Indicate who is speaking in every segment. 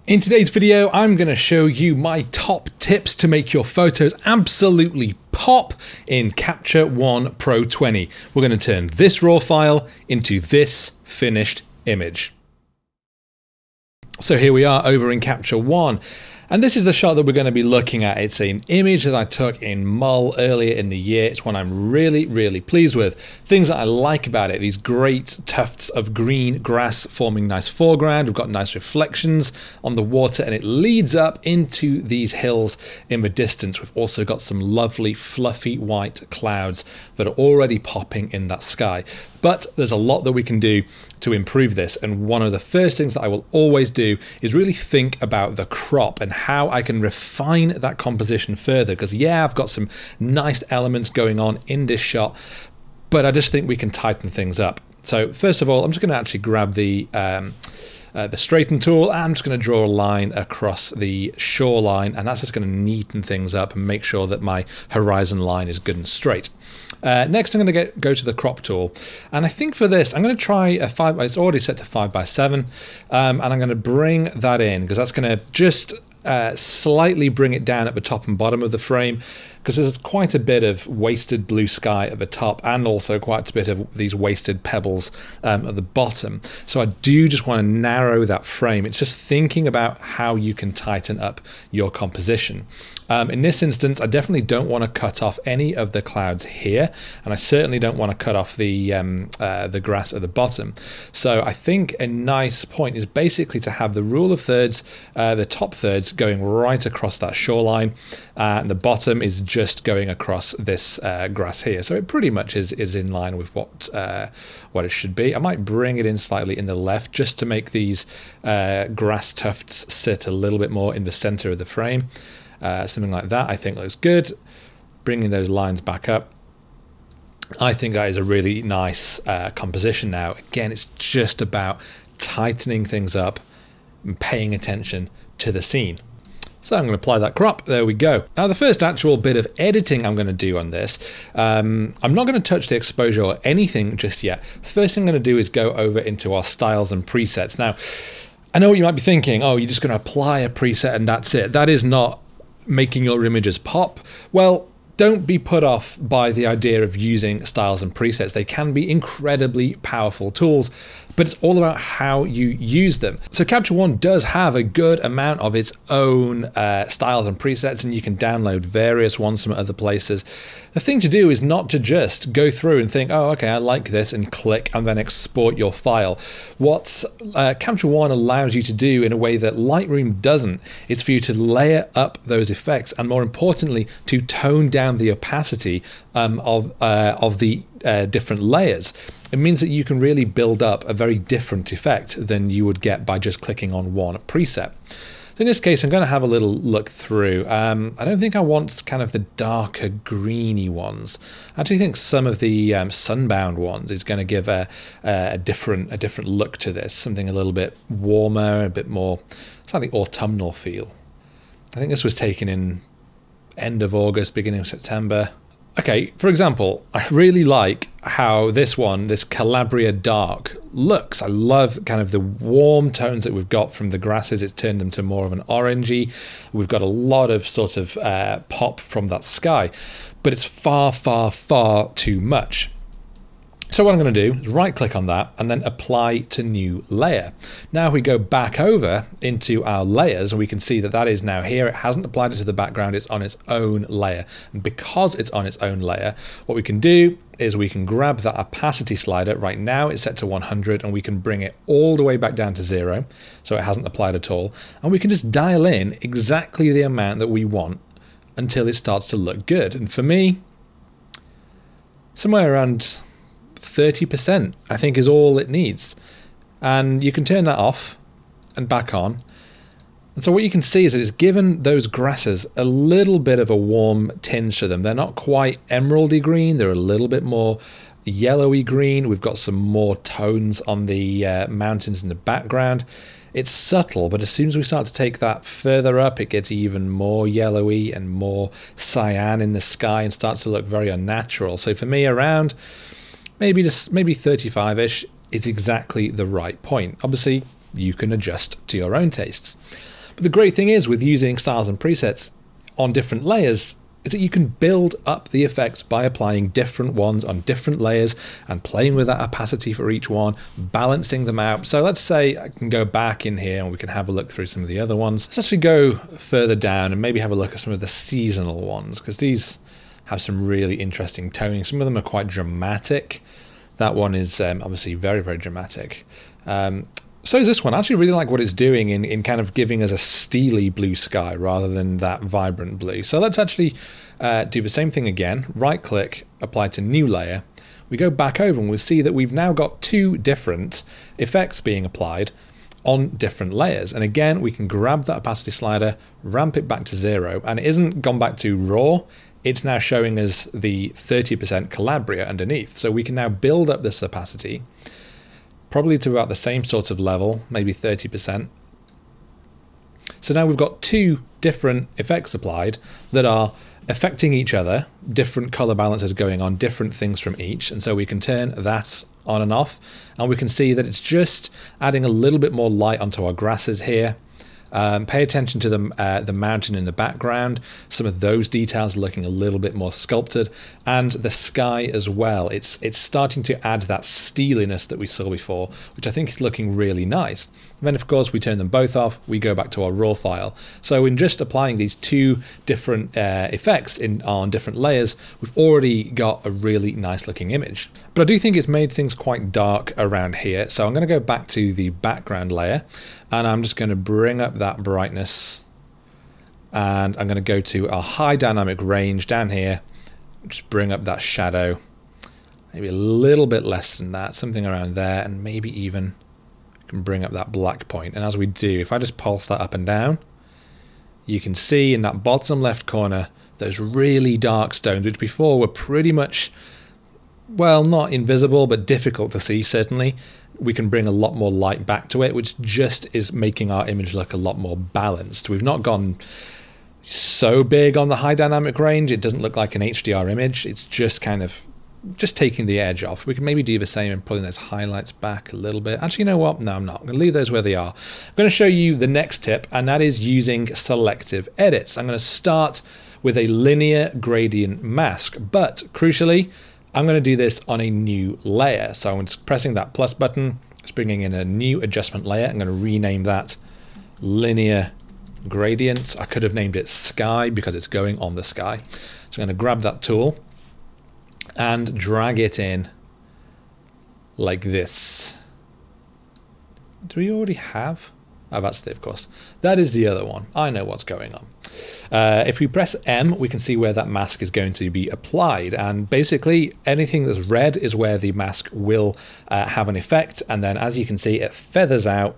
Speaker 1: In today's video, I'm going to show you my top tips to make your photos absolutely pop in Capture One Pro 20. We're going to turn this raw file into this finished image. So here we are over in Capture One. And this is the shot that we're going to be looking at. It's an image that I took in Mull earlier in the year. It's one I'm really pleased with. Things that I like about it, these great tufts of green grass forming nice foreground. We've got nice reflections on the water and it leads up into these hills in the distance. We've also got some lovely fluffy white clouds that are already popping in that sky. But there's a lot that we can do to improve this, and one of the first things that I will always do is really think about the crop and how I can refine that composition further, because yeah, I've got some nice elements going on in this shot, but I just think we can tighten things up. So first of all, I'm just going to actually grab the straighten tool. I'm just going to draw a line across the shoreline, and that's just going to neaten things up and make sure that my horizon line is good and straight. Next, I'm going to go to the crop tool, and I think for this I'm going to try a 5. It's already set to 5:7, and I'm going to bring that in because that's going to just slightly bring it down at the top and bottom of the frame, because there's quite a bit of wasted blue sky at the top and also quite a bit of these wasted pebbles at the bottom. So I do just want to narrow that frame. It's just thinking about how you can tighten up your composition. In this instance, I definitely don't want to cut off any of the clouds here, and I certainly don't want to cut off the grass at the bottom. So I think a nice point is basically to have the rule of thirds, the top thirds going right across that shoreline, and the bottom is just going across this grass here. So it pretty much is in line with what it should be. I might bring it in slightly in the left just to make these grass tufts sit a little bit more in the center of the frame. Something like that I think looks good. Bringing those lines back up, I think that is a really nice composition now. Again, it's just about tightening things up and paying attention to the scene. So I'm going to apply that crop. There we go. Now the first actual bit of editing I'm going to do on this, I'm not going to touch the exposure or anything just yet. First thing I'm going to do is go over into our styles and presets. Now, I know what you might be thinking, oh, you're just going to apply a preset and that's it. That is not making your images pop. Well, don't be put off by the idea of using styles and presets. They can be incredibly powerful tools, but it's all about how you use them. So Capture One does have a good amount of its own styles and presets, and you can download various ones from other places. The thing to do is not to just go through and think, oh, okay, I like this, and click and then export your file. What Capture One allows you to do in a way that Lightroom doesn't is for you to layer up those effects, and more importantly, to tone down the opacity of the different layers. It means that you can really build up a very different effect than you would get by just clicking on one preset. So in this case, I'm going to have a little look through. I don't think I want kind of the darker greeny ones. I actually think some of the sunbound ones is going to give a different look to this, something a little bit warmer, a bit more slightly autumnal feel. I think this was taken in end of August, beginning of September. Okay, for example, I really like how this one, this Calabria Dark, looks. I love kind of the warm tones that we've got from the grasses. It's turned them to more of an orangey. We've got a lot of sort of pop from that sky, but it's far too much. So what I'm going to do is right click on that and then apply to new layer. Now if we go back over into our layers, we can see that that is now here. It hasn't applied it to the background, it's on its own layer. And because it's on its own layer, what we can do is we can grab that opacity slider. Right now it's set to 100 and we can bring it all the way back down to 0. So it hasn't applied at all. And we can just dial in exactly the amount that we want until it starts to look good. And for me, somewhere around 30% I think is all it needs, and you can turn that off and back on. And so what you can see is that it's given those grasses a little bit of a warm tinge to them. They're not quite emeraldy green, they're a little bit more yellowy green. We've got some more tones on the mountains in the background. It's subtle, but as soon as we start to take that further up, it gets even more yellowy and more cyan in the sky and starts to look very unnatural. So for me, around maybe 35-ish is exactly the right point. Obviously, you can adjust to your own tastes. But the great thing is with using styles and presets on different layers is that you can build up the effects by applying different ones on different layers and playing with that opacity for each one, balancing them out. So let's say I can go back in here and we can have a look through some of the other ones. Let's actually go further down and maybe have a look at some of the seasonal ones, because these have some really interesting toning. Some of them are quite dramatic. That one is obviously very, very dramatic. So is this one. I actually really like what it's doing in kind of giving us a steely blue sky rather than that vibrant blue. So let's actually do the same thing again. Right click, apply to new layer. We go back over and we'll see that we've now got two different effects being applied on different layers. And again, we can grab that opacity slider, ramp it back to 0, and it isn't gone back to raw. It's now showing us the 30% Calabria underneath. So we can now build up this opacity probably to about the same sort of level, maybe 30%. So now we've got two different effects applied that are affecting each other, different color balances going on, different things from each. And so we can turn that on and off, and we can see that it's just adding a little bit more light onto our grasses here. Pay attention to the mountain in the background. Some of those details are looking a little bit more sculpted, and the sky as well. It's starting to add that steeliness that we saw before, which I think is looking really nice. And then of course we turn them both off, we go back to our raw file. So in just applying these two different effects on different layers, we've already got a really nice looking image. But I do think it's made things quite dark around here. So I'm going to go back to the background layer, and I'm just going to bring up that brightness, and I'm going to go to a high dynamic range down here, just bring up that shadow, maybe a little bit less than that, something around there, and maybe even can bring up that black point. And as we do, if I just pulse that up and down, you can see in that bottom left corner those really dark stones, which before were pretty much, well, not invisible, but difficult to see certainly. We can bring a lot more light back to it, which just is making our image look a lot more balanced. We've not gone so big on the high dynamic range. It doesn't look like an HDR image. It's just kind of just taking the edge off. We can maybe do the same and pulling those highlights back a little bit. Actually, you know what? No, I'm not. I'm going to leave those where they are. I'm going to show you the next tip, and that is using selective edits. I'm going to start with a linear gradient mask, but crucially, I'm going to do this on a new layer. So I'm just pressing that plus button, it's bringing in a new adjustment layer. I'm going to rename that linear gradient. I could have named it sky because it's going on the sky. So I'm going to grab that tool and drag it in like this. Do we already have? Oh, that's it, of course. That is the other one. I know what's going on. If we press M, we can see where that mask is going to be applied. And basically, anything that's red is where the mask will have an effect. And then, as you can see, it feathers out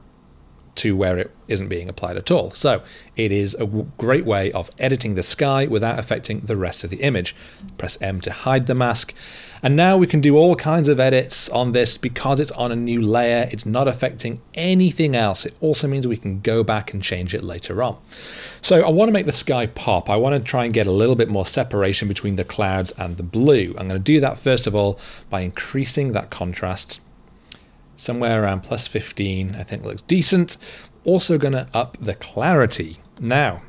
Speaker 1: to where it isn't being applied at all. So it is a great way of editing the sky without affecting the rest of the image. Press M to hide the mask. And now we can do all kinds of edits on this because it's on a new layer. It's not affecting anything else. It also means we can go back and change it later on. So I want to make the sky pop. I want to try and get a little bit more separation between the clouds and the blue. I'm going to do that first of all by increasing that contrast. Somewhere around plus 15, I think looks decent. Also going to up the clarity. Now,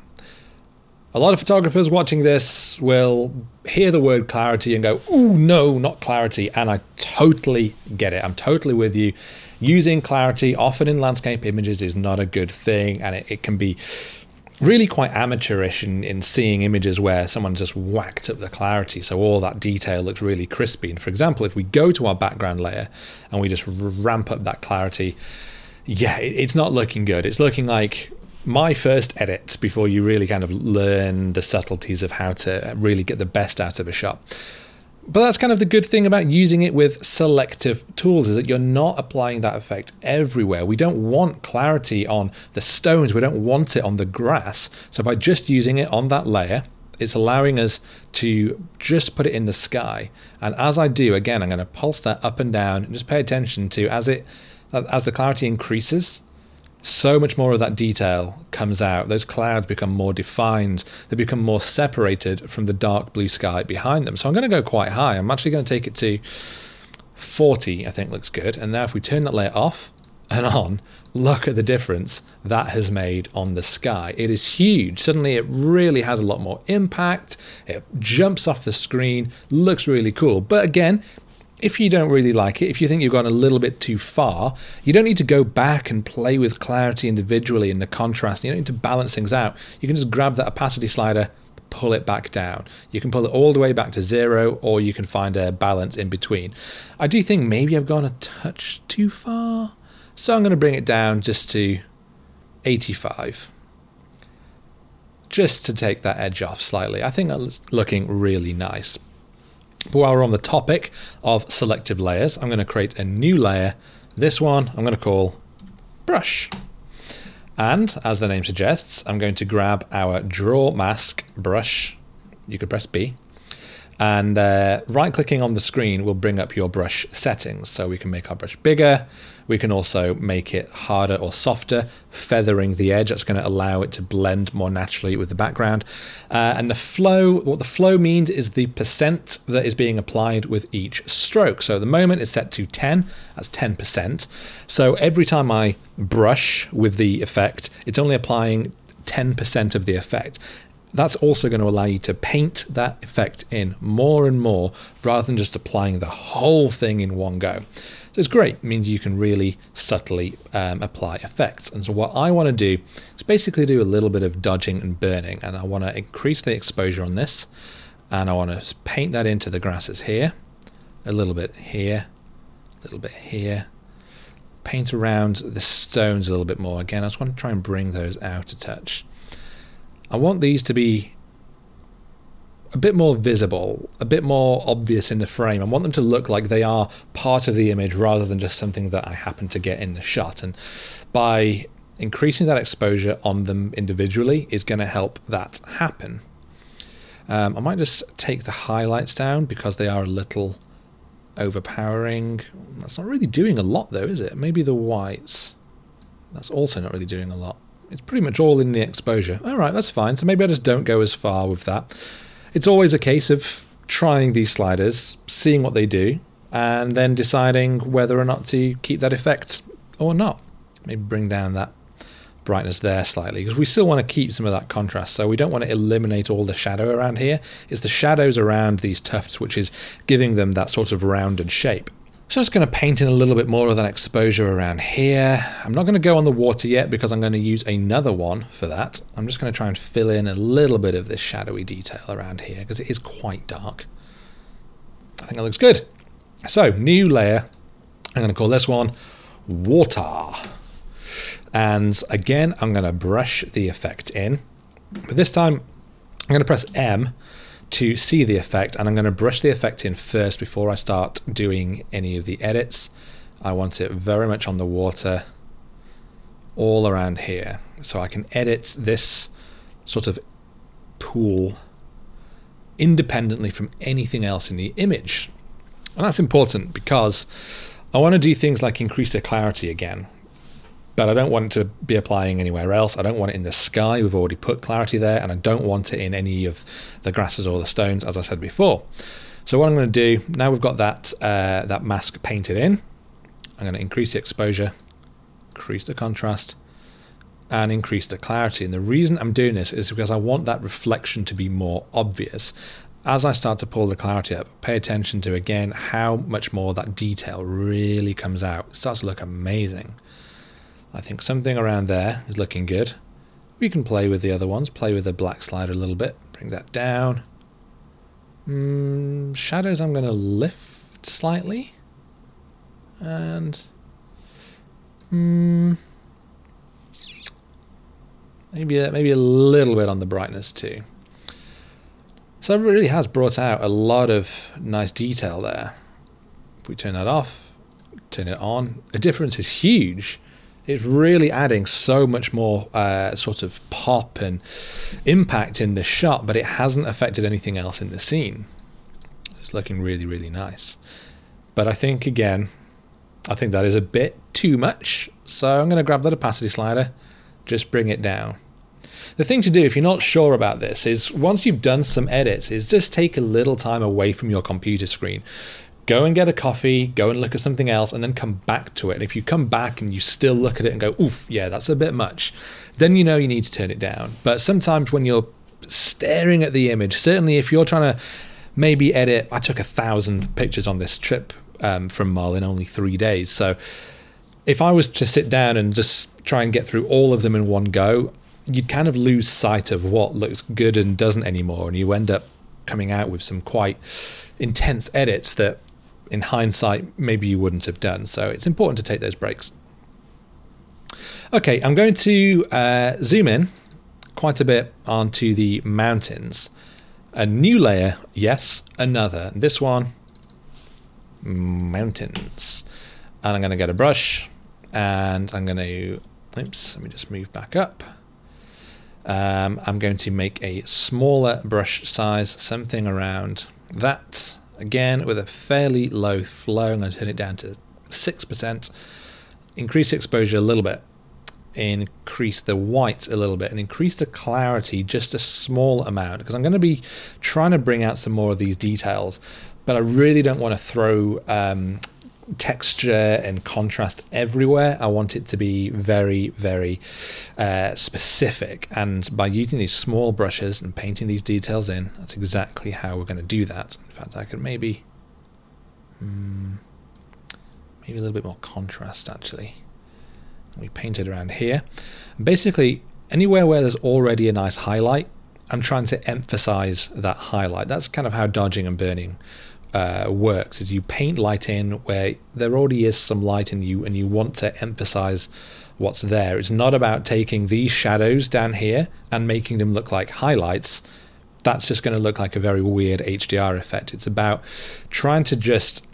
Speaker 1: a lot of photographers watching this will hear the word clarity and go, ooh, no, not clarity. And I totally get it. I'm totally with you. Using clarity often in landscape images is not a good thing. And it can be really quite amateurish in seeing images where someone just whacked up the clarity so all that detail looks really crispy. And for example, if we go to our background layer and we just ramp up that clarity, yeah, it's not looking good. It's looking like my first edit before you really kind of learn the subtleties of how to really get the best out of a shot. But that's kind of the good thing about using it with selective tools, is that you're not applying that effect everywhere. We don't want clarity on the stones. We don't want it on the grass. So by just using it on that layer, it's allowing us to just put it in the sky. And as I do, again, I'm going to pulse that up and down and just pay attention to as the clarity increases, so much more of that detail comes out. Those clouds become more defined. They become more separated from the dark blue sky behind them. So I'm going to go quite high. I'm actually going to take it to 40, I think looks good. And now if we turn that layer off and on, look at the difference that has made on the sky. It is huge. Suddenly it really has a lot more impact. It jumps off the screen, looks really cool. But again, if you don't really like it, if you think you've gone a little bit too far, you don't need to go back and play with clarity individually and the contrast. You don't need to balance things out. You can just grab that opacity slider, pull it back down. You can pull it all the way back to 0, or you can find a balance in between. I do think maybe I've gone a touch too far, so I'm going to bring it down just to 85. Just to take that edge off slightly. I think that's looking really nice. But while we're on the topic of selective layers, I'm going to create a new layer. This one I'm going to call brush. And as the name suggests, I'm going to grab our draw mask brush. You could press B. And right clicking on the screen will bring up your brush settings. So we can make our brush bigger. We can also make it harder or softer, feathering the edge. That's going to allow it to blend more naturally with the background. And the flow, what the flow means is the percent that is being applied with each stroke. So at the moment it's set to 10, that's 10%. So every time I brush with the effect, it's only applying 10% of the effect. That's also going to allow you to paint that effect in more and more rather than just applying the whole thing in one go. So it's great. It means you can really subtly apply effects. And so what I want to do is basically do a little bit of dodging and burning, and I want to increase the exposure on this, and I want to paint that into the grasses here, a little bit here, a little bit here, paint around the stones a little bit more. Again, I just want to try and bring those out a touch. I want these to be a bit more visible, a bit more obvious in the frame. I want them to look like they are part of the image rather than just something that I happen to get in the shot. And by increasing that exposure on them individually is going to help that happen. I might just take the highlights down because they are a little overpowering. That's not really doing a lot though, is it? Maybe the whites. That's also not really doing a lot. It's pretty much all in the exposure. All right, that's fine. So maybe I just don't go as far with that. It's always a case of trying these sliders, seeing what they do, and then deciding whether or not to keep that effect or not. Maybe bring down that brightness there slightly, because we still want to keep some of that contrast. So we don't want to eliminate all the shadow around here. It's the shadows around these tufts which is giving them that sort of rounded shape. So I'm just going to paint in a little bit more of that exposure around here. I'm not going to go on the water yet because I'm going to use another one for that. I'm just going to try and fill in a little bit of this shadowy detail around here because it is quite dark. I think that looks good. So, new layer. I'm going to call this one water. And again, I'm going to brush the effect in. But this time, I'm going to press M to see the effect, and I'm going to brush the effect in first before I start doing any of the edits. I want it very much on the water, all around here, so I can edit this sort of pool independently from anything else in the image. And that's important because I want to do things like increase the clarity again, but I don't want it to be applying anywhere else. I don't want it in the sky. We've already put clarity there, and I don't want it in any of the grasses or the stones, as I said before. So what I'm going to do, now we've got that, that mask painted in, I'm going to increase the exposure, increase the contrast, and increase the clarity. And the reason I'm doing this is because I want that reflection to be more obvious. As I start to pull the clarity up, pay attention to, again, how much more that detail really comes out. It starts to look amazing. I think something around there is looking good. We can play with the other ones, play with the black slider a little bit, bring that down. Shadows I'm going to lift slightly. And maybe a little bit on the brightness too. So it really has brought out a lot of nice detail there. If we turn that off, turn it on, the difference is huge. It's really adding so much more sort of pop and impact in the shot, but it hasn't affected anything else in the scene. It's looking really, really nice. But I think, again, I think that is a bit too much. So I'm going to grab that opacity slider, just bring it down. The thing to do if you're not sure about this is once you've done some edits is just take a little time away from your computer screen. go and get a coffee, go and look at something else, and then come back to it. And if you come back and you still look at it and go, oof, yeah, that's a bit much, then you know you need to turn it down. But sometimes when you're staring at the image, certainly if you're trying to maybe edit, I took 1,000 pictures on this trip from Mull in only 3 days. So if I was to sit down and just try and get through all of them in one go, you'd kind of lose sight of what looks good and doesn't anymore. And you end up coming out with some quite intense edits that in hindsight maybe you wouldn't have done. So it's important to take those breaks. Okay, I'm going to zoom in quite a bit onto the mountains. A new layer, yes, another. This one, mountains. And I'm going to get a brush and I'm going to, oops, let me just move back up. I'm going to make a smaller brush size, something around that. Again, with a fairly low flow, I'm going to turn it down to 6%. Increase exposure a little bit. Increase the white a little bit and increase the clarity just a small amount, because I'm going to be trying to bring out some more of these details, but I really don't want to throw texture and contrast everywhere. I want it to be very, very specific, and by using these small brushes and painting these details in, that's exactly how we're going to do that. In fact, I could maybe a little bit more contrast actually. We paint it around here. And basically, anywhere where there's already a nice highlight, I'm trying to emphasize that highlight. That's kind of how dodging and burning works, is you paint light in where there already is some light in you and you want to emphasize what's there. It's not about taking these shadows down here and making them look like highlights. That's just going to look like a very weird HDR effect. It's about trying to just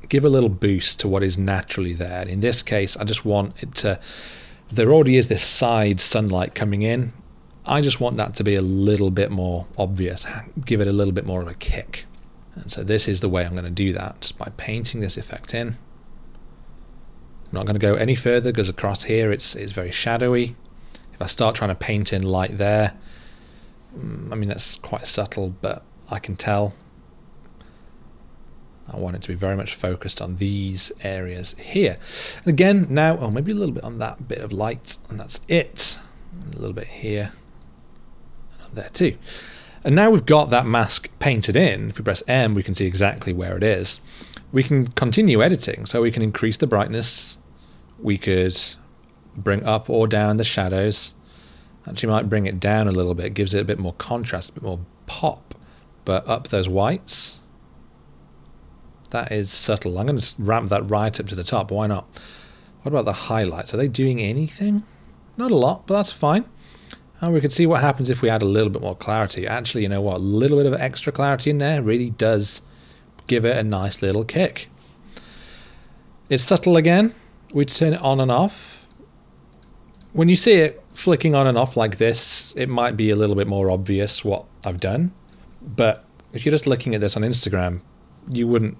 Speaker 1: give a little boost to what is naturally there. In this case, I just want it to, there already is this side sunlight coming in. I just want that to be a little bit more obvious, give it a little bit more of a kick. And so this is the way I'm going to do that, just by painting this effect in. I'm not going to go any further because across here it's very shadowy. If I start trying to paint in light there, I mean, that's quite subtle, but I can tell. I want it to be very much focused on these areas here. And again, now, oh, maybe a little bit on that bit of light, and that's it. And a little bit here, and on there too. And now we've got that mask painted in. If we press M, we can see exactly where it is. We can continue editing, so we can increase the brightness. We could bring up or down the shadows. Actually might bring it down a little bit, gives it a bit more contrast, a bit more pop. But up those whites. That is subtle. I'm going to ramp that right up to the top. Why not? What about the highlights? Are they doing anything? Not a lot, but that's fine. And we can see what happens if we add a little bit more clarity. Actually, you know what? A little bit of extra clarity in there really does give it a nice little kick. It's subtle again. We turn it on and off. When you see it flicking on and off like this, it might be a little bit more obvious what I've done. But if you're just looking at this on Instagram, you wouldn't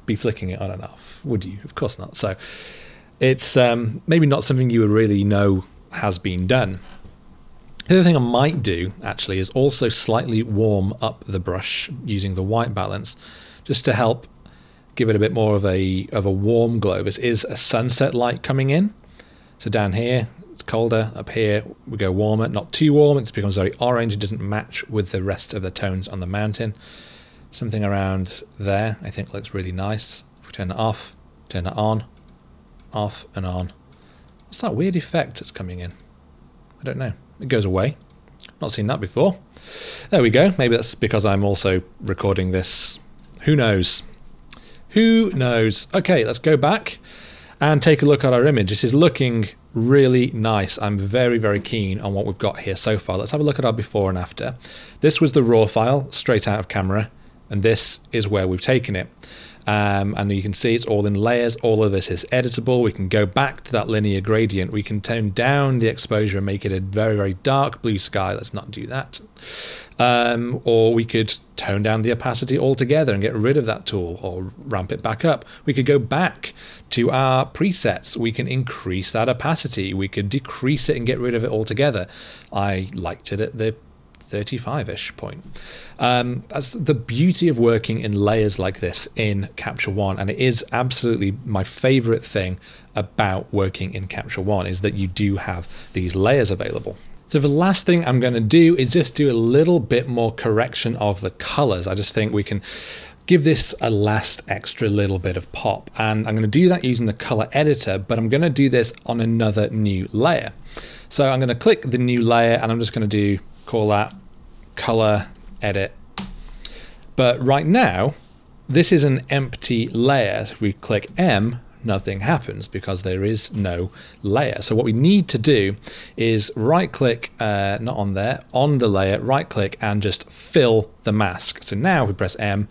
Speaker 1: be flicking it on and off, would you? Of course not. So it's maybe not something you would really know has been done. The other thing I might do actually is also slightly warm up the brush using the white balance, just to help give it a bit more of a warm glow. This is a sunset light coming in, so down here it's colder, up here we go warmer, not too warm, it becomes very orange, it doesn't match with the rest of the tones on the mountain. Something around there I think looks really nice. If we turn it off, turn it on, off and on. What's that weird effect that's coming in? I don't know. It goes away. Not seen that before. There we go. Maybe that's because I'm also recording this. Who knows? Who knows? Okay, let's go back and take a look at our image. This is looking really nice. I'm very, very keen on what we've got here so far. Let's have a look at our before and after. This was the raw file straight out of camera, and this is where we've taken it. And you can see it's all in layers. All of this is editable. We can go back to that linear gradient. We can tone down the exposure and make it a very, very dark blue sky. Let's not do that. Or we could tone down the opacity altogether and get rid of that tool, or ramp it back up. We could go back to our presets. We can increase that opacity. We could decrease it and get rid of it altogether. I liked it at the 35-ish point. That's the beauty of working in layers like this in Capture One, and it is absolutely my favorite thing about working in Capture One is that you do have these layers available. So the last thing I'm going to do is just do a little bit more correction of the colors. I just think we can give this a last extra little bit of pop, and I'm going to do that using the color editor, but I'm going to do this on another new layer. So I'm going to click the new layer and I'm just going to call that color edit. But right now, this is an empty layer. So if we click M, nothing happens because there is no layer. So what we need to do is right click, not on there, on the layer, right click and just fill the mask. So now we press M,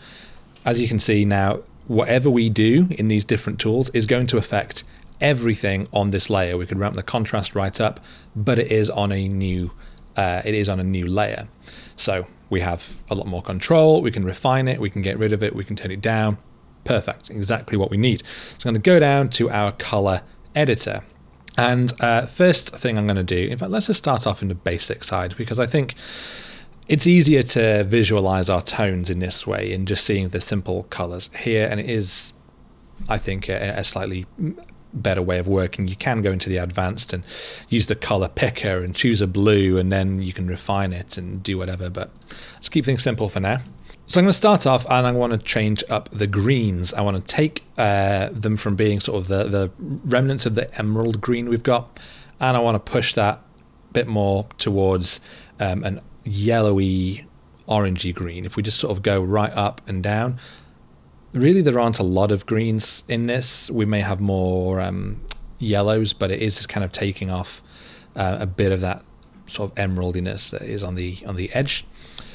Speaker 1: as you can see now, whatever we do in these different tools is going to affect everything on this layer. We could ramp the contrast right up, but it is on a new layer. So we have a lot more control, we can refine it, we can get rid of it, we can turn it down. Perfect, exactly what we need. So I'm going to go down to our color editor. And first thing I'm going to do, in fact, let's just start off in the basic side, because I think it's easier to visualize our tones in this way and just seeing the simple colors here. And it is, I think, a slightly better way of working. You can go into the advanced and use the color picker and choose a blue, and then you can refine it and do whatever, but let's keep things simple for now. So I'm going to start off and I want to change up the greens. I want to take them from being sort of the remnants of the emerald green we've got, and I want to push that a bit more towards an yellowy orangey green. If we just sort of go right up and down, really there aren't a lot of greens in this. We may have more yellows, but it is just kind of taking off a bit of that sort of emeraldiness that is on the edge.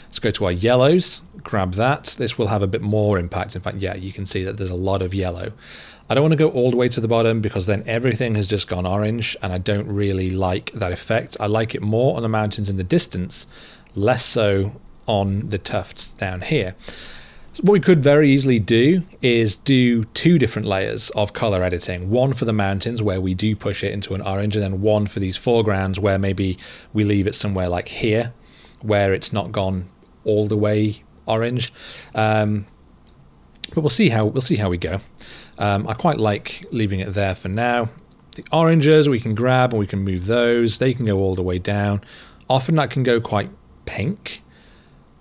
Speaker 1: Let's go to our yellows, grab that. This will have a bit more impact. In fact, yeah, you can see that there's a lot of yellow. I don't want to go all the way to the bottom because then everything has just gone orange, and I don't really like that effect. I like it more on the mountains in the distance, less so on the tufts down here. So what we could very easily do is do two different layers of color editing. One for the mountains where we do push it into an orange, and then one for these foregrounds where maybe we leave it somewhere like here where it's not gone all the way orange. But we'll see how we go. I quite like leaving it there for now. The oranges we can grab and we can move those. They can go all the way down. Often that can go quite pink,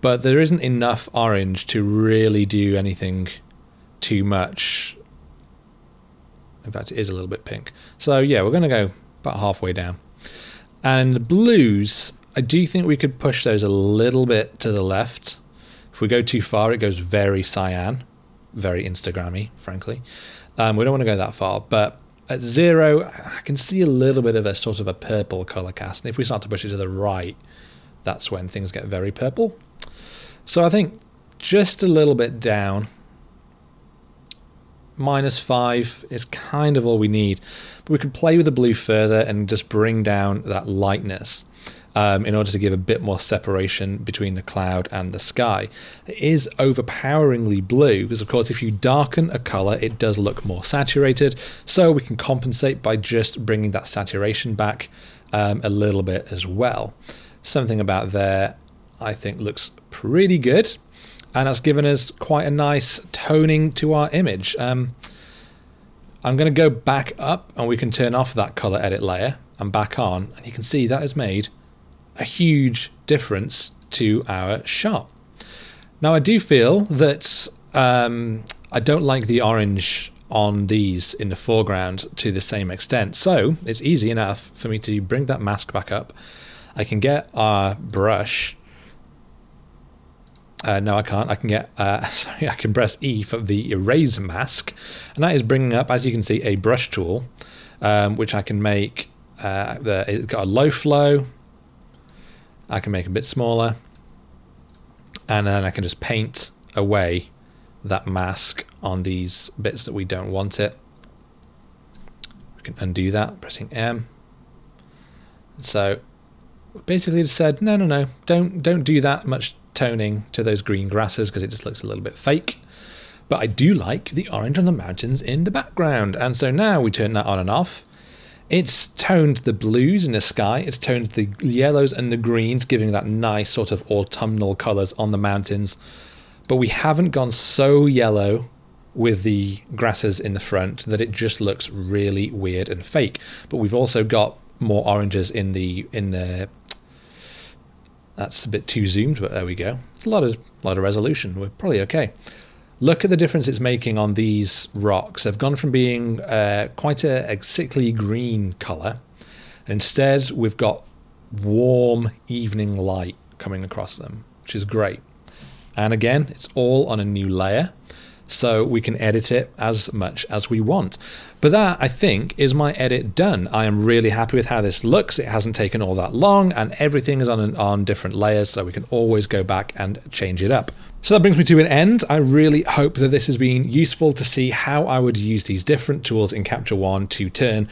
Speaker 1: but there isn't enough orange to really do anything too much. In fact, it is a little bit pink. So yeah, we're going to go about halfway down. And the blues, I do think we could push those a little bit to the left. If we go too far, it goes very cyan, very Instagrammy, frankly. We don't want to go that far, but at 0, I can see a little bit of a sort of a purple color cast. And if we start to push it to the right, that's when things get very purple. So I think just a little bit down, -5 is kind of all we need. But we can play with the blue further and just bring down that lightness in order to give a bit more separation between the cloud and the sky. It is overpoweringly blue because, of course, if you darken a color, it does look more saturated. So we can compensate by just bringing that saturation back a little bit as well. Something about there I think looks pretty good, and that's given us quite a nice toning to our image. I'm going to go back up and we can turn off that color edit layer and back on, and you can see that has made a huge difference to our shot. Now I do feel that I don't like the orange on these in the foreground to the same extent, so it's easy enough for me to bring that mask back up. I can get our brush. No, I can't. I can get, sorry, I can press E for the erase mask, and that is bringing up, as you can see, a brush tool, which I can make, it's got a low flow. I can make a bit smaller, and then I can just paint away that mask on these bits that we don't want it. We can undo that, pressing M. So basically just said, no, don't do that much toning to those green grasses because it just looks a little bit fake. But I do like the orange on the mountains in the background, and so now we turn that on and off, It's toned the blues in the sky, it's toned the yellows and the greens, giving that nice sort of autumnal colours on the mountains. But we haven't gone so yellow with the grasses in the front that it just looks really weird and fake. But we've also got more oranges in the that's a bit too zoomed, but there we go. It's a lot of resolution. We're probably okay. Look at the difference it's making on these rocks. They've gone from being quite a sickly green colour. Instead, we've got warm evening light coming across them, which is great. And again, it's all on a new layer, so we can edit it as much as we want. But that, I think, is my edit done. I am really happy with how this looks. It hasn't taken all that long, and everything is on different layers, so we can always go back and change it up. So that brings me to an end. I really hope that this has been useful to see how I would use these different tools in Capture One to turn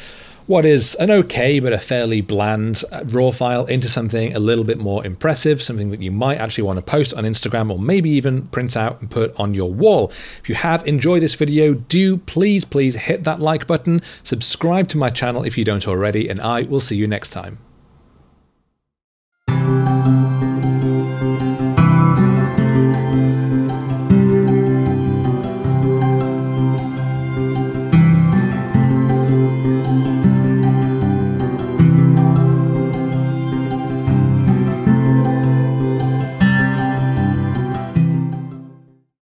Speaker 1: what is an okay but a fairly bland raw file into something a little bit more impressive, something that you might actually want to post on Instagram or maybe even print out and put on your wall. If you have enjoyed this video, do please hit that like button, subscribe to my channel if you don't already, and I will see you next time.